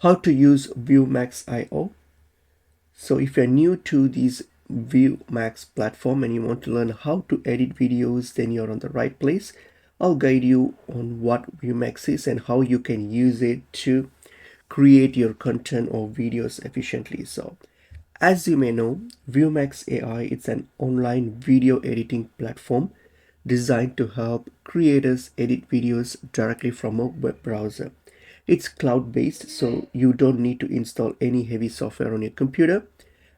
how to use Vuemax IO. So if you're new to this Viewmax platform and you want to learn how to edit videos, then you're on the right place. I'll guide you on what Viewmax is and how you can use it to create your content or videos efficiently. So as you may know, Viewmax AI is an online video editing platform designed to help creators edit videos directly from a web browser. It's cloud-based, so you don't need to install any heavy software on your computer,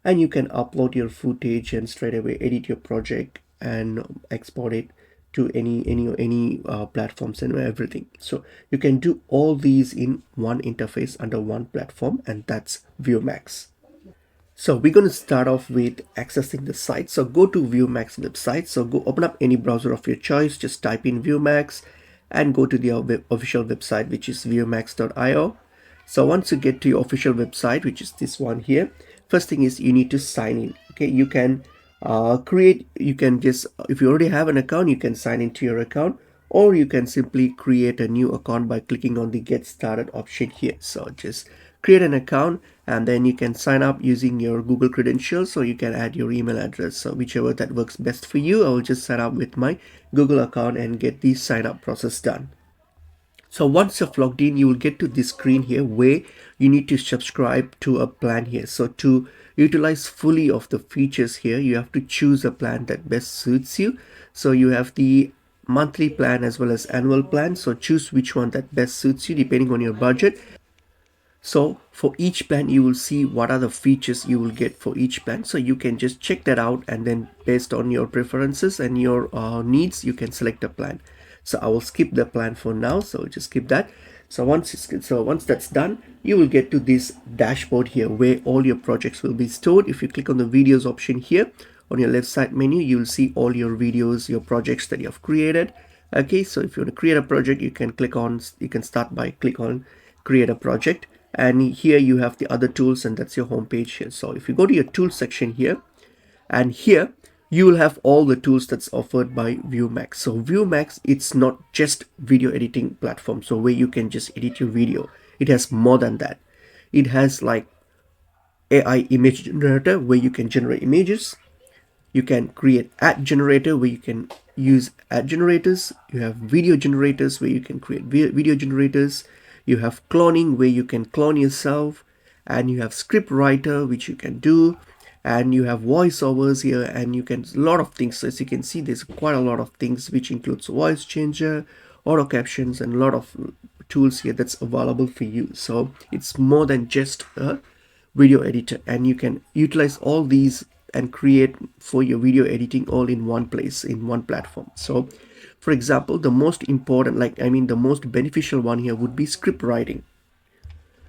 and you can upload your footage and straight away edit your project and export it to any platforms and everything. So you can do all these in one interface under one platform, and that's Viewmax. So we're going to start off with accessing the site. So go to Viewmax website. So go open up any browser of your choice. Just type in Viewmax and go to the official website, which is viewmax.io. So once you get to your official website, which is this one here, first thing is you need to sign in. Okay, you can if you already have an account, you can sign into your account, or you can simply create a new account by clicking on the get started option here. So just create an account and then you can sign up using your Google credentials, or you can add your email address. So whichever that works best for you. I will just sign up with my Google account and get the sign up process done. So once you've logged in, you will get to this screen here where you need to subscribe to a plan here. So to utilize fully of the features here, you have to choose a plan that best suits you. So you have the monthly plan as well as annual plan. So choose which one that best suits you depending on your budget. So for each plan, you will see what are the features you will get for each plan. So you can just check that out, and then based on your preferences and your needs, you can select a plan. So I will skip the plan for now. So just skip that. So once that's done, you will get to this dashboard here where all your projects will be stored. If you click on the videos option here on your left side menu, you will see all your videos, your projects that you have created. Okay, so if you want to create a project, you can start by click on create a project, and here you have the other tools, and that's your home page here. So if you go to your tools section here, and here you will have all the tools that's offered by Viewmax. So Viewmax, it's not just video editing platform, so where you can just edit your video. It has more than that. It has like AI image generator where you can generate images. You can create ad generator where you can use ad generators. You have video generators where you can create video generators. You have cloning where you can clone yourself, and you have script writer which you can do, and you have voiceovers here, and you can a lot of things. So as you can see, there's quite a lot of things which includes voice changer, auto captions, and a lot of tools here that's available for you. So it's more than just a video editor, and you can utilize all these and create for your video editing all in one place, in one platform. So for example, the most important, the most beneficial one here would be script writing.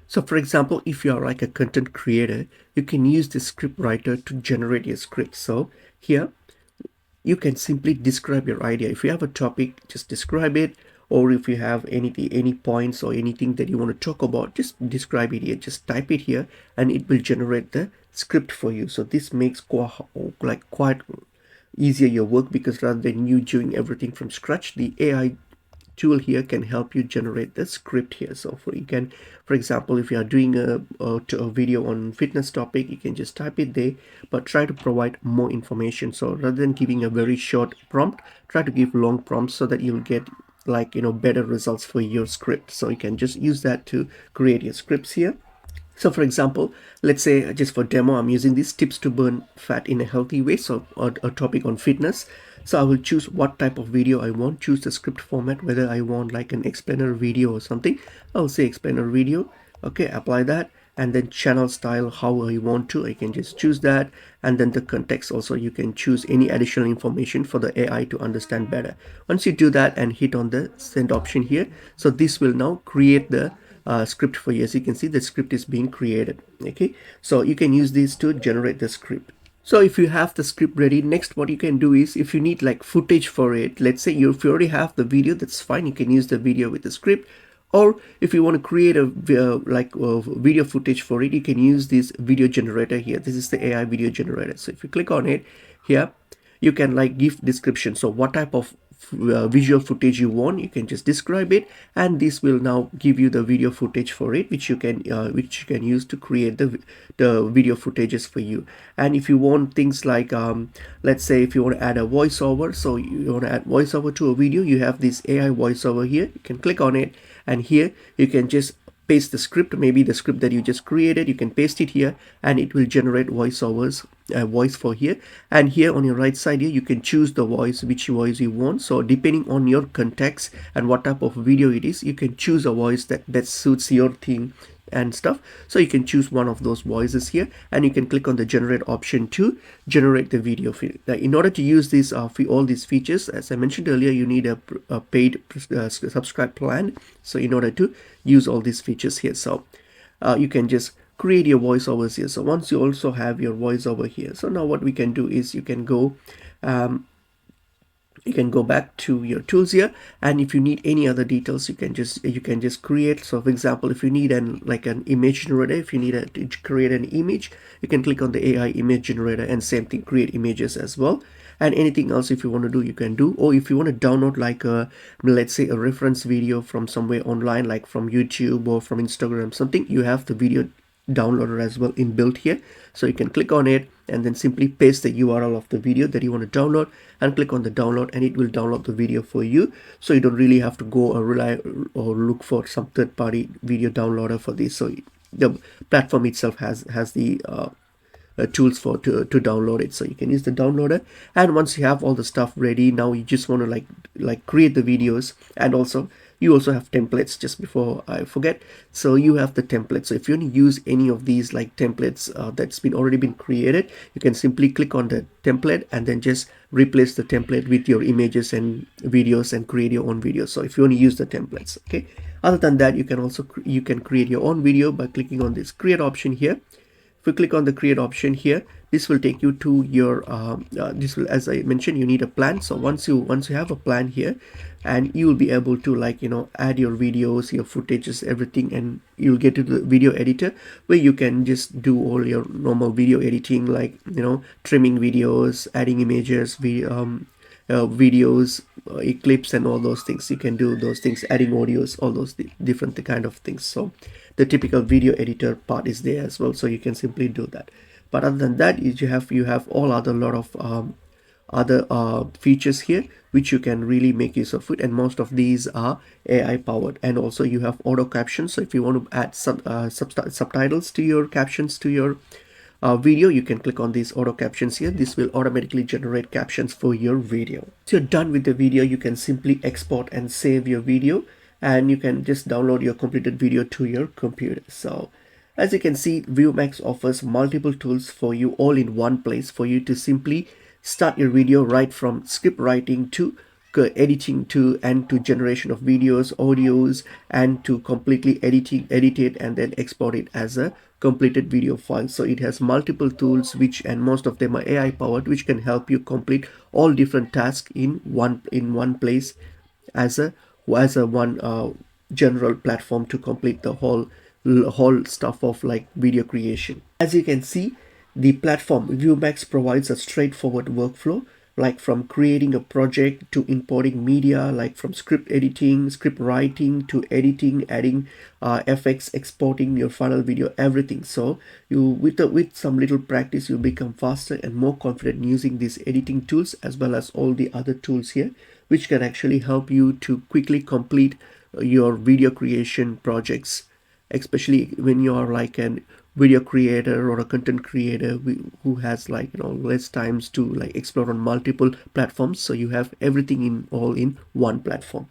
So for example, if you are like a content creator, you can use the script writer to generate your script. So here you can simply describe your idea. If you have a topic, just describe it. Or if you have any points or anything that you want to talk about, just describe it here. Just type it here and it will generate the script for you. So this makes quite easier your work, because rather than you doing everything from scratch, the AI tool here can help you generate the script here. So for example, if you are doing a video on fitness topic, you can just type it there, but try to provide more information. So rather than giving a very short prompt, try to give long prompts so that you'll get better results for your script. So you can just use that to create your scripts here. So for example, let's say just for demo, I'm using these tips to burn fat in a healthy way. So a topic on fitness. So I will choose what type of video I want, choose the script format, whether I want like an explainer video or something. I'll say explainer video. Okay, apply that. And then channel style, how I want to, I can just choose that. And then the context also, you can choose any additional information for the AI to understand better. Once you do that and hit on the send option here, so this will now create the script for you. As you can see, the script is being created. Okay, so you can use this to generate the script. So if you have the script ready, next what you can do is, if you need like footage for it, let's say if you already have the video, that's fine, you can use the video with the script. Or if you want to create a video footage for it, you can use this video generator here. This is the AI video generator. So if you click on it here, you can give description. So what type of visual footage you want, you can just describe it, and this will now give you the video footage for it, which you can use to create the video footages for you. And if you want things like let's say if you want to add a voiceover, so you want to add voiceover to a video, you have this AI voiceover here. You can click on it, and here you can just paste the script, maybe the script that you just created, you can paste it here, and it will generate voiceovers, voice for here. And here on your right side here, you can choose the voice, which voice you want. So depending on your context and what type of video it is, you can choose a voice that suits your theme and stuff. So you can choose one of those voices here, and you can click on the generate option to generate the video feed. Now, in order to use this all these features, as I mentioned earlier, you need a paid subscribe plan. So in order to use all these features here, so you can just create your voiceovers here. So once you also have your voiceover here, so now what we can do is you can go back to your tools here, and if you need any other details, you can just create. So for example, if you need an image generator, if you need to create an image, you can click on the AI image generator, and same thing, create images as well. And anything else if you want to do, you can do. Or if you want to download like a, let's say, a reference video from somewhere online, like from YouTube or from Instagram, something, you have the video downloader as well inbuilt here. So you can click on it and then simply paste the URL of the video that you want to download, and click on the download, and it will download the video for you. So you don't really have to go or rely or look for some third-party video downloader for this. So the platform itself has the tools for to download it. So you can use the downloader, and once you have all the stuff ready, now you just want to like create the videos. And also you also have templates, just before I forget. So you have the templates. So if you want to use any of these like templates that's already been created, you can simply click on the template and then just replace the template with your images and videos and create your own videos. So if you want to use the templates, okay. Other than that, you can also create your own video by clicking on this create option here. If you click on the create option here, this will take you to your this will, as I mentioned, you need a plan. So once you have a plan here, and you will be able to add your videos, your footages, everything, and you'll get to the video editor where you can just do all your normal video editing, like trimming videos, adding images, videos, clips, and all those things. You can do those things, adding audios, all those different kind of things. So the typical video editor part is there as well, so you can simply do that. But other than that, you have all other lot of other features here which you can really make use of it, and most of these are AI powered. And also you have auto captions. So if you want to add subtitles to your captions to your video, you can click on these auto captions here. This will automatically generate captions for your video. Once you're done with the video, you can simply export and save your video, and you can just download your completed video to your computer. So as you can see, Viewmax offers multiple tools for you all in one place, for you to simply start your video right from script writing to editing to generation of videos, audios, and to completely edit it and then export it as a completed video file. So it has multiple tools, and most of them are AI powered, which can help you complete all different tasks in one place as a one general platform to complete the whole stuff of like video creation. As you can see, the platform Viewmax provides a straightforward workflow, like from creating a project to importing media, like from script editing, script writing to editing, adding effects, exporting your final video, everything. So you with some little practice, you become faster and more confident using these editing tools, as well as all the other tools here, which can actually help you to quickly complete your video creation projects, especially when you are like an video creator or a content creator who has less times to explore on multiple platforms. So you have everything all in one platform.